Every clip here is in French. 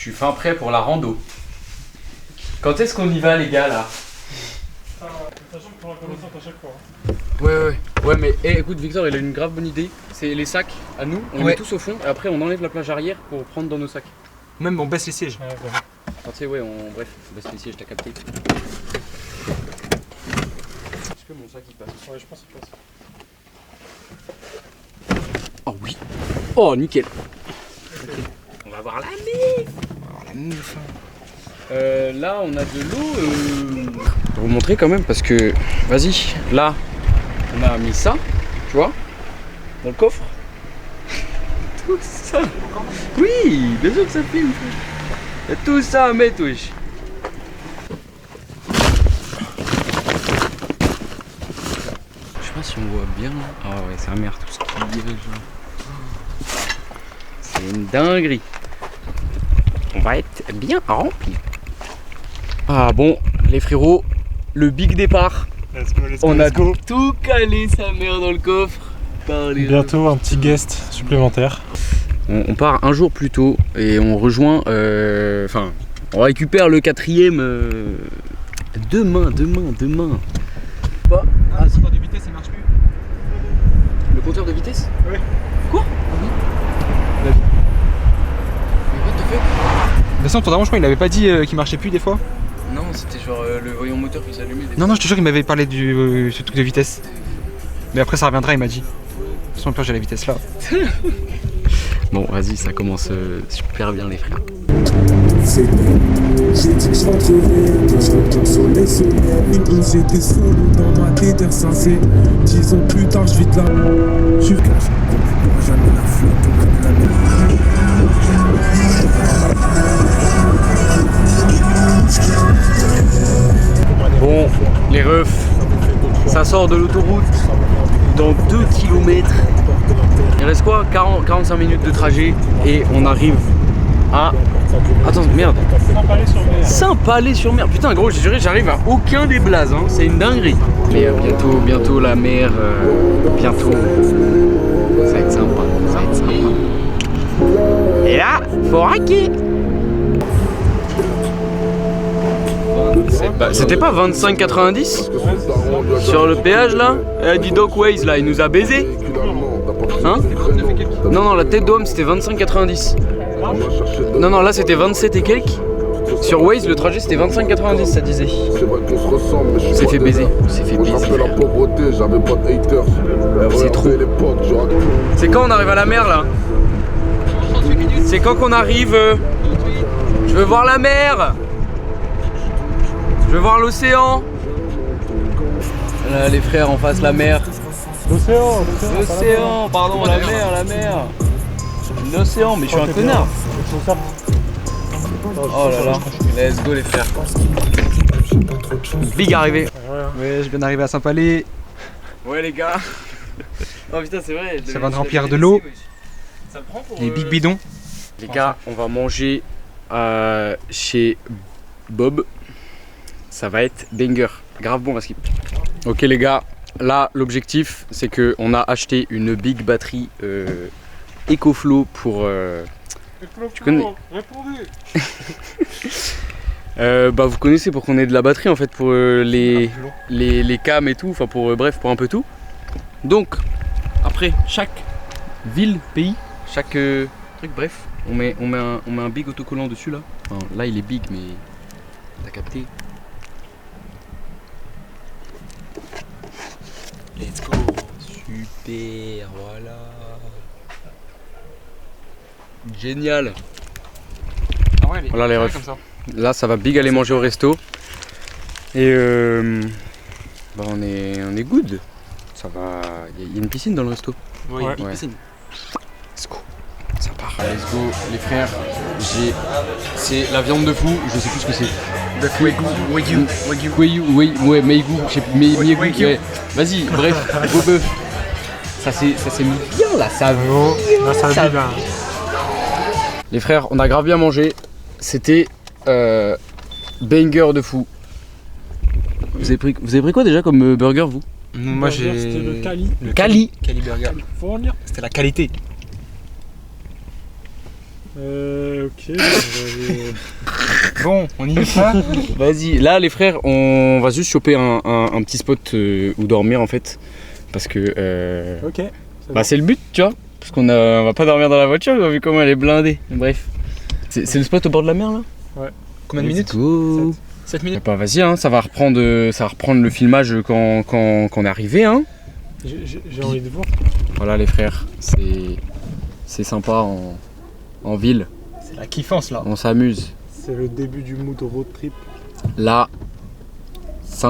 suis fin prêt pour la rando. Quand est-ce qu'on y va les gars là? Sachant que tu auras connaissance à chaque fois. Ouais mais écoute Victor il a une grave bonne idée. C'est les sacs à nous, on les met tous au fond et après on enlève la plage arrière pour prendre dans nos sacs. Même on baisse les sièges. Ouais. Enfin, tu sais bref, on baisse les sièges, t'as capté. Est-ce que mon sac il passe? Ouais, je pense qu'il passe. Oh oui. Oh nickel. Okay. On va voir la meuf. Là on a de l'eau. Je vais vous montrer quand même parce que vas-y, là on a mis ça, tu vois, dans le coffre. Tout ça. Oui, bien sûr que ça filme. Il y a tout ça à mettre, wesh. Je sais pas si on voit bien. Ah ouais, c'est amer tout ce qui dirige là. C'est une dinguerie. On va être bien rempli. Ah bon, les frérots, le big départ. Let's go, On a tout calé sa mère dans le coffre. Bientôt un petit guest supplémentaire. On part un jour plus tôt et on rejoint. Enfin, on récupère le 4ème demain. Le compteur de vitesse ça marche plus. Le compteur de vitesse? Oui. Quoi? Mais what the fuck? De toute façon, ton daron, je crois, il avait pas dit qu'il marchait plus des fois. Non, c'était genre le voyant moteur qui s'allumait. Non, je te jure, il m'avait parlé du ce truc de vitesse. Mais après, ça reviendra, il m'a dit. De toute façon, le pire, j'ai la vitesse là. Bon, vas-y, ça commence super bien, les frères. J'ai dit que je rentrerai, que je retourne sur les sommets. J'étais solo dans ma tête insensée. 10 ans plus tard, je vis de la. Je suis caché, pour jamais la flotte comme la mer. Bon, les refs, ça sort de l'autoroute dans 2 km. Il reste quoi? 45 minutes de trajet et on arrive à... Attends, merde. Saint-Palais-sur-Mer. Putain, gros, je dirais j'arrive à aucun des blazes, hein. C'est une dinguerie. Mais bientôt la mer, bientôt. Ça va être sympa, Et là, faut raquer. C'était pas 25,90 sur le péage là? Dis donc Waze là, il nous a baisé. Hein? Non, la tête d'homme c'était 25,90. Non, là c'était 27 et quelques. Sur Waze le trajet c'était 25,90 ça disait. On s'est fait baiser. C'est trop. C'est quand on arrive à la mer là? C'est quand qu'on arrive? Je veux voir la mer. Je veux voir l'océan. Là, les frères en face, la mer. L'océan, pardon, la mer. L'océan, mais je suis un connard. Oh là là, let's go les frères. Big arrivé. Ouais, je viens d'arriver à Saint-Palais. Ouais les gars. Oh putain, c'est vrai. Ça va de remplir de l'eau. Ça prend pour Les big bidons. Les gars, on va manger chez Bob. Ça va être banger, grave bon à skip. Ok les gars, là l'objectif c'est que on a acheté une big batterie EcoFlow pour... Tu connais... bah vous connaissez pour qu'on ait de la batterie en fait pour les cams et tout, enfin pour bref pour un peu tout. Donc après chaque ville, pays, chaque truc bref, on met un big autocollant dessus là. Enfin, là il est big mais t'as capté. Let's go. Super, voilà. Génial. Ah ouais, voilà les refs. comme ça. Là ça va big aller manger au resto. Et bah on est good. Ça va. Il y a une piscine dans le resto. Ouais, ouais. piscine. Let's go. Ça part. Let's go les frères. C'est la viande de fou, je sais plus ce que c'est. Wagyu, ouais, Meigu, je sais plus, Miegu, ouais. Vas-y, bref, gros bœuf. Ça s'est mis bien là, ça va. Bien. Les frères, on a grave bien mangé. C'était banger de fou. Vous avez pris quoi déjà comme burger vous? Moi j'ai... C'était le Cali. Cali Burger. Fournir. C'était la qualité. Ok, on va aller... Bon, on y est pas. Vas-y, là les frères, on va juste choper un petit spot où dormir en fait. Parce que Ok. bah, c'est le but, tu vois. Parce qu'on va pas dormir dans la voiture, vu comment elle est blindée. Bref. C'est le spot au bord de la mer là? Ouais. Combien de minutes? 7 minutes. Bah vas-y, hein, ça va reprendre le filmage quand on est arrivé. Hein. J'ai envie de voir. Voilà les frères, c'est sympa en ville, C'est la kiffance là. on s'amuse. C'est le début du mood road trip. Là,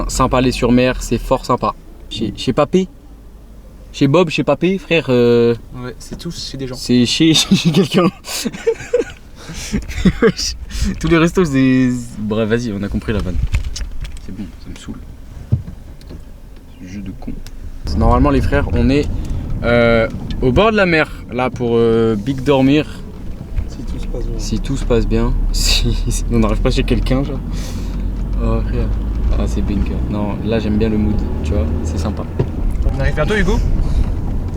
Saint-Palais-sur-Mer, c'est fort sympa. Chez Papé, chez Bob, chez Papé, frère, Ouais, c'est tous chez des gens. c'est chez quelqu'un. Tous les restos, c'est... Bref, vas-y, on a compris la vanne. C'est bon, ça me saoule. Ce jeu de con. Normalement, les frères, on est au bord de la mer, là, pour Big Dormir. Si tout se passe bien. Si tout se passe bien, si on n'arrive pas chez quelqu'un, genre. Oh frère. Ah c'est bing. Non, là j'aime bien le mood, tu vois, c'est sympa. On arrive bientôt, Hugo?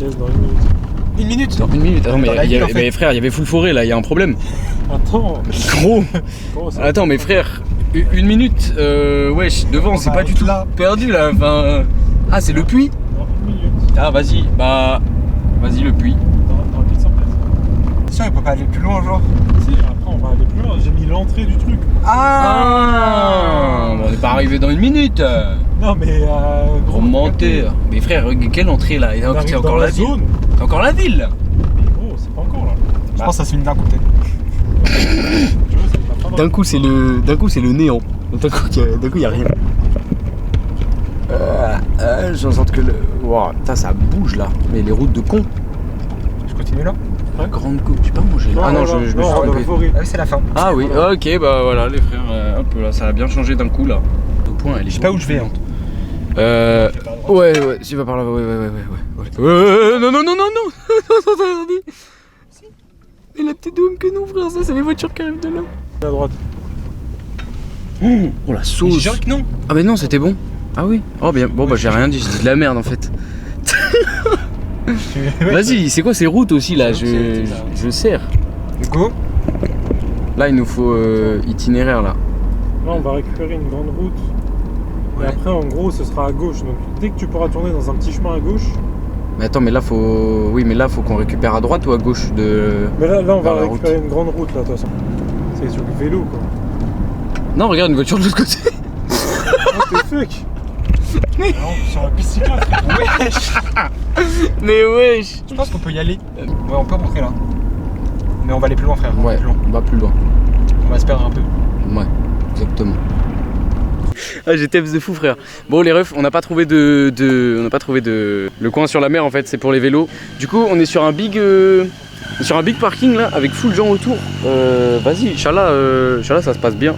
Yes, dans 1 minute. 1 minute? Dans 1 minute, attends, Dans la ville, en fait. mais frère, il y avait full forêt là, il y a un problème. Attends. Gros. Oh, ça- Attends, mais frère, 1 minute, wesh, devant, c'est va pas du être tout là. perdu là. Enfin, ah, c'est le puits? Dans 1 minute. Ah, vas-y, bah. Vas-y, le puits. Dans 800 mètres. Sûr, il peut pas aller plus loin, genre. Si, après on va aller plus loin. J'ai mis l'entrée du truc. Ah, on n'est pas arrivé dans 1 minute. Non, mais. Gros menteur. Mais frère, quelle entrée là? On arrive C'est dans encore la la ville. zone. C'est encore la ville. Mais gros, c'est pas encore là. Je pense que ça se finit d'un coup, peut-être. Tu vois, c'est pas mal. D'un coup c'est le néant. D'un coup il y a rien. J'en sens que le. Wow, putain, ça bouge là. Mais les routes de con. Je continue là? La grande coupe. J'ai pas mangé. Ah non, je me suis dans la trompé. forêt. Ah oui, c'est la fin. Ah oui, ok, bah voilà les frères. Hop là, ça a bien changé d'un coup là. Au point, elle est. Je sais pas où je vais, hein. Ouais, tu vas par là. Ouais. Non. Mais la petite dôme que non, frère, ça c'est les voitures qui arrivent de là. À droite. Oh la sauce. J'ai genre que non. Ah mais non, c'était bon. Ah oui. Oh bien. Bon bah j'ai rien dit, j'ai dit de la merde en fait. Vas-y, c'est quoi ces routes aussi là? Je sers. Hugo? Là il nous faut itinéraire là. Là, on va récupérer une grande route. Ouais. Et après, en gros, ce sera à gauche. Donc, dès que tu pourras tourner dans un petit chemin à gauche. Mais attends, mais là faut. Oui, mais là faut qu'on récupère à droite ou à gauche de. Mais là on Vers va la récupérer une grande route là, de toute façon. C'est sur le vélo quoi. Non, regarde une voiture de l'autre côté. What the fuck? Non, sur la piste cyclable. Wesh! Mais wesh. Je pense qu'on peut y aller. Ouais, on peut rentrer là. Mais on va aller plus loin, frère. On va Ouais, plus loin. on va plus loin. On va se perdre un peu. Ouais, exactement. Ah, j'ai teps de fou, frère. Bon, les refs, on n'a pas trouvé le coin sur la mer en fait, c'est pour les vélos. Du coup, on est sur un big parking là, avec full gens autour. Vas-y, Inch'Allah, ça se passe bien.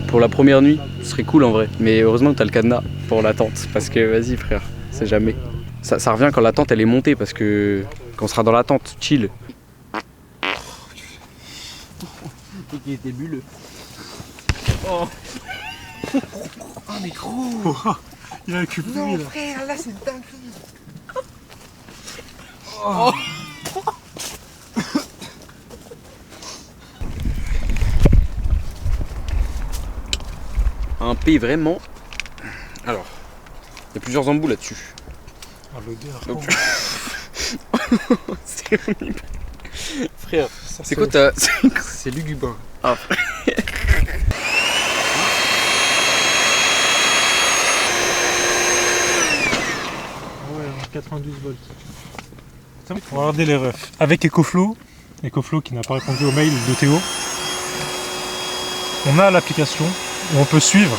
Pour la première nuit, ce serait cool en vrai. Mais heureusement que t'as le cadenas pour la tente. Parce que vas-y, frère, c'est jamais. Ça revient quand la tente elle est montée parce que quand on sera dans la tente, chill. Qui était bulleux. Oh. Oh mais gros. Il a récupéré là. Frère, là c'est dingue. Un P vraiment. Alors, il y a plusieurs embouts là-dessus. Ah, l'odeur. Donc, c'est horrible. Frère, Ça, c'est quoi ta. C'est lugubre. Ah, Ouais, 92 volts. On va regarder les refs. Avec EcoFlow qui n'a pas répondu au mail de Théo, on a l'application où on peut suivre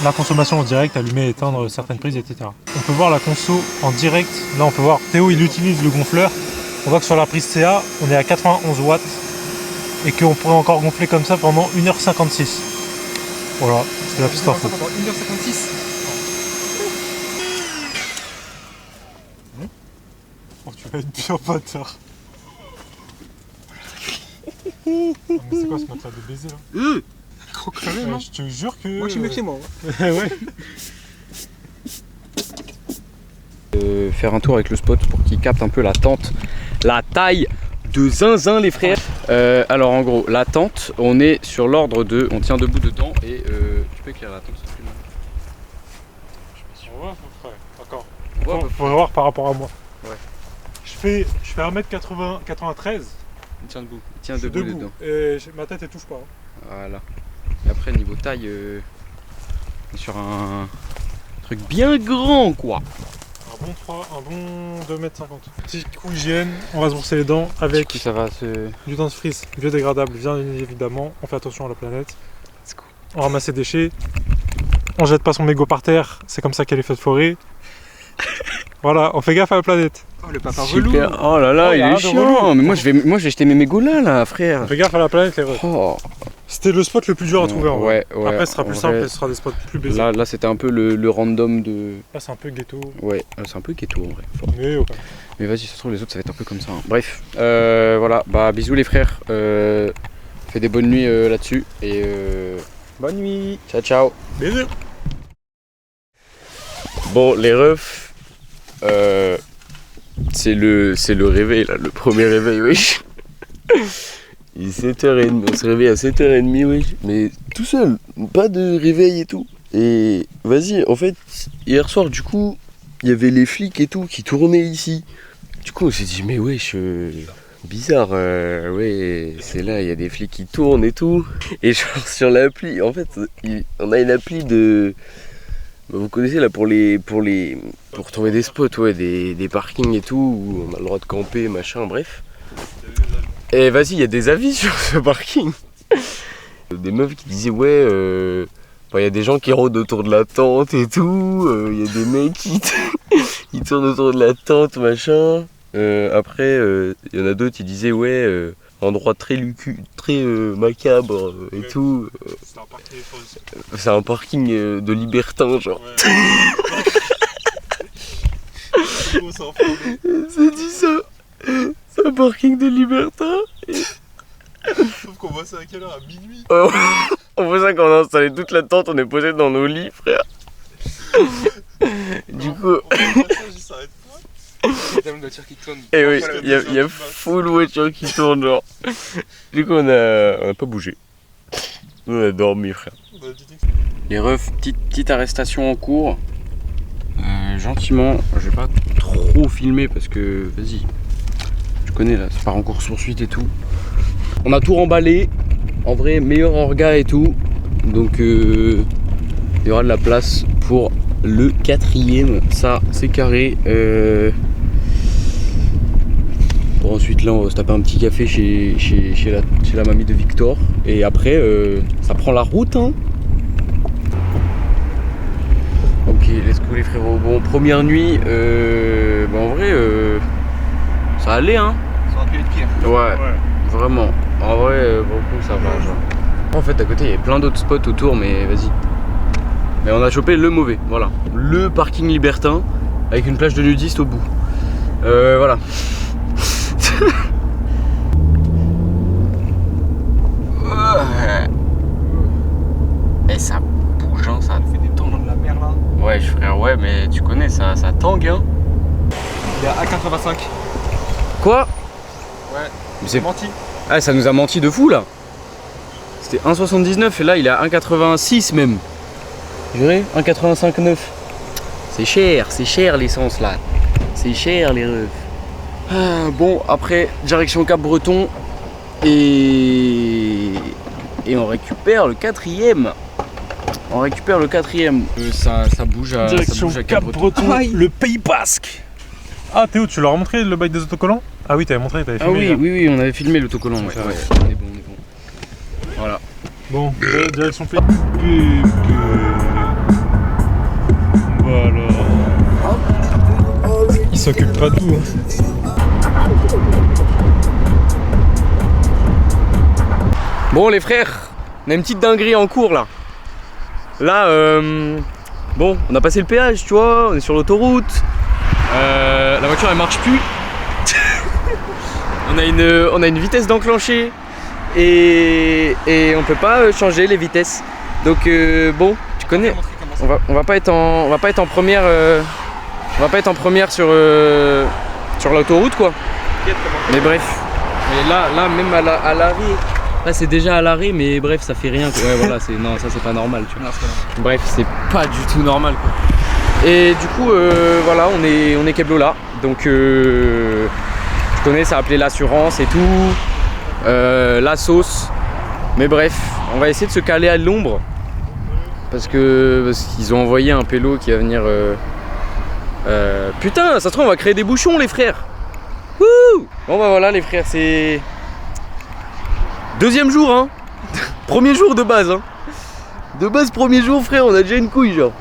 la consommation en direct, allumer, éteindre certaines prises, etc. On peut voir la conso en direct. Là, on peut voir Théo, il utilise le gonfleur. On voit que sur la prise CA, on est à 91 watts et qu'on pourrait encore gonfler comme ça pendant 1h56. Voilà, c'est la petite info. Pendant 1h56. Oh, tu vas être bien bâtard. Mais c'est quoi ce matelas de baiser là? Trop crevé, non? Je te jure que. Moi je suis mieux que moi. Ouais. faire un tour avec le spot pour qu'il capte un peu la tente, la taille de zinzin les frères. Alors en gros, la tente, on est sur l'ordre de... On tient debout dedans et tu peux éclairer la tente s'il te plaît. On voit à peu près. D'accord. On voit à peu Faut voir par rapport à moi. Ouais. Je fais 1m93. Tiens debout. Tiens debout dedans. Et ma tête elle touche pas. Voilà. Et après niveau taille, on est sur un truc bien grand quoi. Un bon 2m50. Petit coup hygiène, on va se brosser les dents avec Du coup, ça va se... du dentifrice biodégradable, bien évidemment. On fait attention à la planète. On ramasse ses déchets. On jette pas son mégot par terre, c'est comme ça qu'il y a les feux de forêt. Voilà, on fait gaffe à la planète. Oh le papa relou. Super. Oh là là, Oh, il y a rien est de chiant. relou. Mais moi je vais jeter mes mégots là, frère. On fait gaffe à la planète, les refs. Oh. C'était le spot le plus dur à trouver en vrai. Ouais. Après, ce sera en plus vrai, simple et ce sera des spots plus baisés. Là c'était un peu le random de... Là, c'est un peu ghetto. Ouais, c'est un peu ghetto en vrai. Mais okay. Mais vas-y, ça se trouve les autres ça va être un peu comme ça. Hein. Bref, voilà, bah bisous les frères. Fais des bonnes nuits là-dessus et bonne nuit. Ciao ciao. Bisous. Bon les refs, c'est le réveil là, le premier réveil, wesh. Il est 7h30, on se réveille à 7h30, wesh. Mais tout seul, pas de réveil et tout. Et vas-y, en fait, hier soir du coup, il y avait les flics et tout qui tournaient ici. Du coup on s'est dit mais wesh, bizarre, ouais, c'est là, il y a des flics qui tournent et tout. Et genre sur l'appli, en fait, on a une appli de... Vous connaissez là pour trouver des spots, ouais, des parkings et tout, où on a le droit de camper, machin, bref. Et vas-y, il y a des avis sur ce parking. Des meufs qui disaient ouais, y a des gens qui rôdent autour de la tente et tout, il y a des mecs qui tournent autour de la tente, machin. Après, il y en a d'autres qui disaient ouais, endroit très macabre et tout. C'est un parking de libertins, genre. Ouais. C'est dit ça. C'est un parking de libertins. Sauf qu'on voit ça à quelle heure? À minuit. On voit ça quand on a installé toute la tente, on est posé dans nos lits, frère. Du coup... Il y a tellement de voitures qui tournent. Et oui, il y a full voiture qui tourne, genre. Du coup, on a pas bougé. On a dormi, frère. Les refs, petite arrestation en cours. Gentiment, je vais pas trop filmer parce que, vas-y, tu connais là, ça part en course poursuite et tout. On a tout remballé, en vrai, meilleur orga et tout. Donc, il y aura de la place pour le 4ème. Ça, c'est carré. Bon, ensuite, là, on va se taper un petit café chez la mamie de Victor. Et après, ça prend la route, hein. Ok, let's go les frérots. Bon, première nuit, en vrai, ça allait, hein. Ça aurait pu être pire. Ouais, vraiment. En vrai, beaucoup, ça va. Genre. En fait, à côté, il y avait plein d'autres spots autour, mais vas-y. Mais on a chopé le mauvais, voilà. Le parking libertin, avec une plage de nudistes au bout. Voilà. Et ça bouge, hein, ça fait des Tournant de la mer là. Ouais, frère, ouais, mais tu connais, ça tangue, hein. Il est à 1,85. Quoi? Ouais, Mais c'est menti. Ah, ça nous a menti de fou, là. C'était 1,79 et là, il est à 1,86 même. Juré, 1,85,9. C'est cher l'essence, là. C'est cher, les refs. Ah, bon, après, direction Cap-Breton. Et on récupère le 4ème. On récupère le 4ème. Ça bouge à Direction Cap-Breton. le Pays Basque. Ah Théo, tu leur as montré le bail des autocollants? Ah oui, t'avais montré, t'avais Ah filmé. oui, on avait filmé l'autocollant. Ouais, C'est ça. ouais, on est bon. Voilà. Bon, direction Pays. Voilà. Il s'occupe pas de tout. Bon les frères, on a une petite dinguerie en cours là. Là, bon, on a passé le péage, tu vois, on est sur l'autoroute. La voiture elle marche plus. on a une vitesse d'enclencher et on peut pas changer les vitesses. Donc bon, tu connais, on va pas être en première, sur l'autoroute quoi. Mais bref, Mais là même à l'arrêt, là c'est déjà à l'arrêt, mais bref, ça fait rien. Ouais, voilà, non, ça c'est pas normal, tu vois. Bref, c'est pas du tout normal, quoi. Et du coup, voilà, on est Keblo là. Donc, je connais, ça a appelé l'assurance et tout, la sauce. Mais bref, on va essayer de se caler à l'ombre. Parce qu'ils ont envoyé un pélo qui va venir. Putain, ça se trouve, on va créer des bouchons, les frères. Wouh! Bon, bah voilà, les frères, c'est. Deuxième jour, hein. Premier jour de base, hein. De base, premier jour, frère, on a déjà une couille, genre.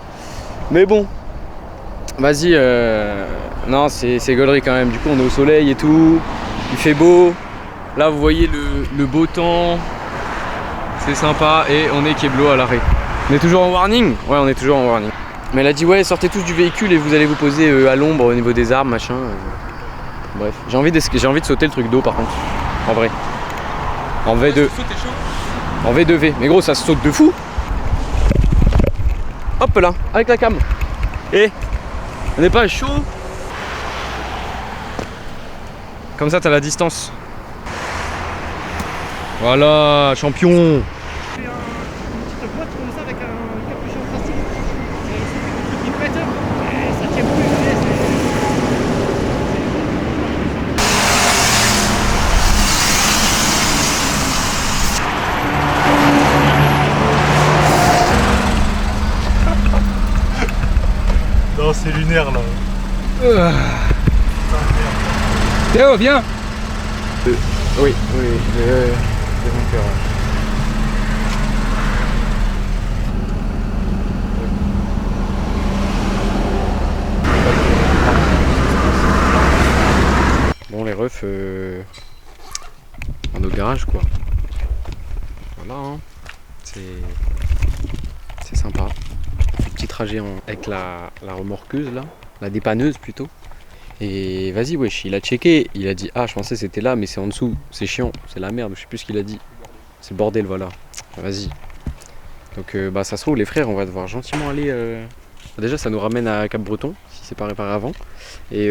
Mais bon. Vas-y, non, c'est gaulerie quand même. Du coup, on est au soleil et tout. Il fait beau. Là, vous voyez le beau temps. C'est sympa. Et on est Keblo à l'arrêt. On est toujours en warning? Ouais, on est toujours en warning. Mais elle a dit, ouais, sortez tous du véhicule et vous allez vous poser à l'ombre au niveau des arbres, machin. Bref, j'ai envie de sauter le truc d'eau par contre. En vrai. En V2. En V2V. Mais gros, ça se saute de fou. Hop là, avec la cam. Et on n'est pas chaud. Comme ça, t'as la distance. Voilà, champion. Non, c'est lunaire là. Théo, viens. Oui, c'est mon cœur. Bon, les refs, on est au garage quoi. Voilà, hein. C'est sympa. Petit trajet avec la remorqueuse là, la dépanneuse plutôt. Et vas-y wesh, il a checké, il a dit ah je pensais c'était là mais c'est en dessous, c'est chiant, c'est la merde, je sais plus ce qu'il a dit. C'est le bordel voilà. Vas-y. Donc bah ça se trouve les frères on va devoir gentiment aller. Déjà ça nous ramène à Cap-Breton si c'est pas réparé avant. Et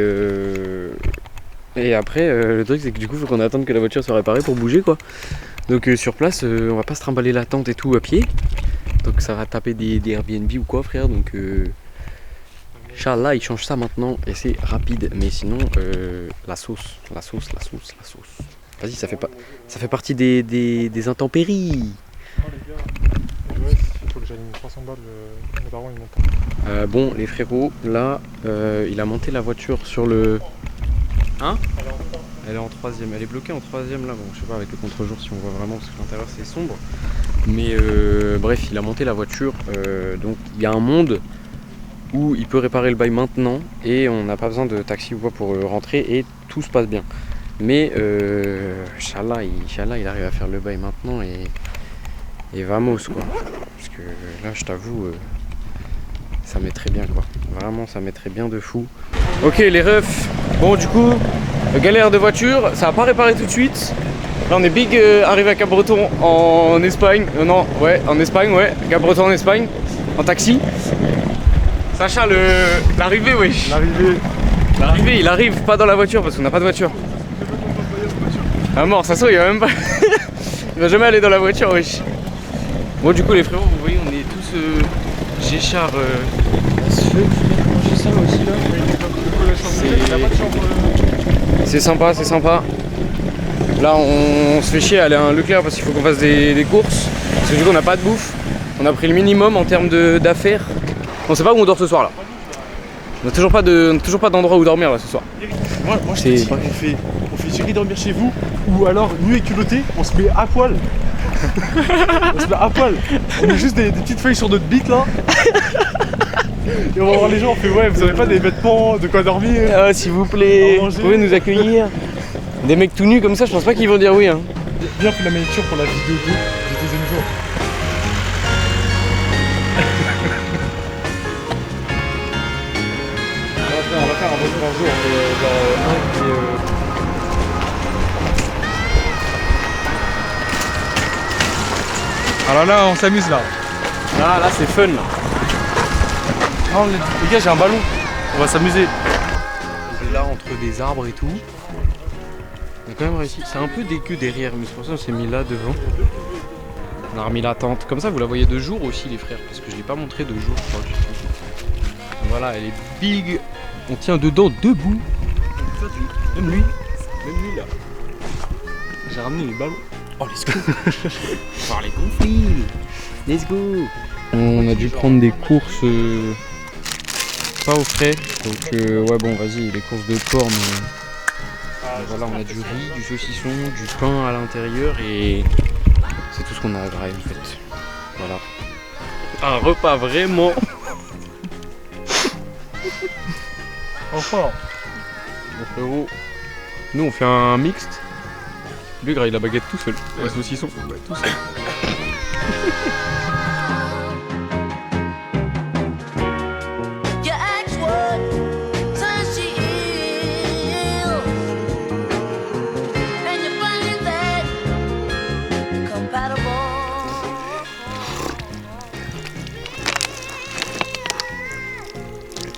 après le truc c'est que du coup faut qu'on attende que la voiture soit réparée pour bouger quoi. Donc sur place on va pas se trimballer la tente et tout à pied. Donc ça va taper des Airbnb ou quoi frère, donc Inch'Allah il change ça maintenant et c'est rapide. Mais sinon la sauce. Vas-y ça fait partie des intempéries. Ouais, il faut que j'aligne 300 balles, mes parents ils montent. Bon les frérots, là il a monté la voiture sur le... Hein? Elle est en troisième, elle est bloquée en troisième là, bon je sais pas avec le contre-jour si on voit vraiment parce que l'intérieur c'est sombre. Mais bref, il a monté la voiture, donc il y a un monde où il peut réparer le bail maintenant et on n'a pas besoin de taxi ou quoi pour rentrer et tout se passe bien. Mais Inch'Allah, il arrive à faire le bail maintenant et vamos quoi. Parce que là je t'avoue, ça mettrait bien quoi. Vraiment ça mettrait bien de fou. Ok les refs, bon du coup, galère de voiture, ça va pas réparer tout de suite. Là on est big arrivé à Cap-Breton en Espagne, en Espagne, Cap-Breton en Espagne, en taxi. Sacha, l'arrivée wesh. L'arrivée, il arrive pas dans la voiture parce qu'on n'a pas de voiture. Ah mort, ça se trouve il va même pas. Il va jamais aller dans la voiture wesh. Bon du coup les frérots, vous voyez on est tous Géchard. Ça aussi là. C'est sympa, c'est sympa. Là on se fait chier à aller à un Leclerc parce qu'il faut qu'on fasse des courses. Parce que du coup on n'a pas de bouffe. On a pris le minimum en termes d'affaires. On sait pas où on dort ce soir là. On n'a toujours pas d'endroit où dormir là ce soir. Moi je te dis, on fait gérer dormir chez vous ou alors nous et culottés on se met à poil. On se met à poil. On met juste des petites feuilles sur notre bite là. Et on va voir les gens, on fait ouais vous avez pas des vêtements, de quoi dormir. Ah s'il vous plaît, vous pouvez nous accueillir. Des mecs tout nus comme ça, je pense pas qu'ils vont dire oui hein. Bien fait la miniature pour la vidéo 2 du deuxième jour. On va faire un bon jour, Alors là, on s'amuse là. Là c'est fun là. Oh, les gars, j'ai un ballon. On va s'amuser. On est là entre des arbres et tout. On a quand même réussi. C'est un peu dégueu derrière, mais c'est pour ça qu'on s'est mis là devant. On a remis la tente. Comme ça, vous la voyez de jour aussi, les frères, parce que je l'ai pas montré de jour, je crois. Voilà, elle est big. On tient dedans debout. Même lui là. J'ai ramené les ballons. Oh, let's go. Voir les conflits. Let's go. On a dû prendre des courses pas au frais. Donc ouais bon vas-y, les courses de corne. Voilà, on a du riz, du saucisson, du pain à l'intérieur et c'est tout ce qu'on a à Graille en fait. Voilà. Un repas vraiment. Enfin. Mon frérot. Nous on fait un mixte. Lui graille la baguette tout seul. Ouais. Le saucisson tout seul.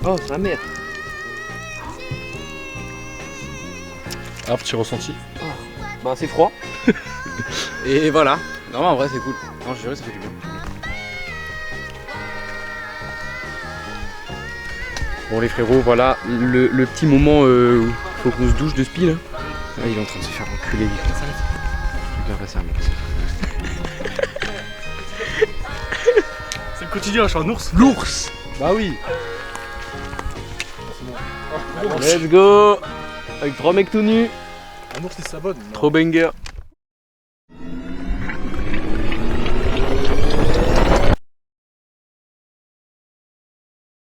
Oh, sa mère. Ah, petit ressenti. Bah c'est froid. Et voilà. Non en vrai c'est cool. Non je dirais ça fait du bien. Bon les frérots, voilà le petit moment où faut qu'on se douche de spi là. Ah, il est en train de se faire enculer. Ça C'est le quotidien, je suis un ours. L'ours. Bah oui. Let's go. Avec 3 mecs tout nus. Un ours, il s'abonne. Trop banger.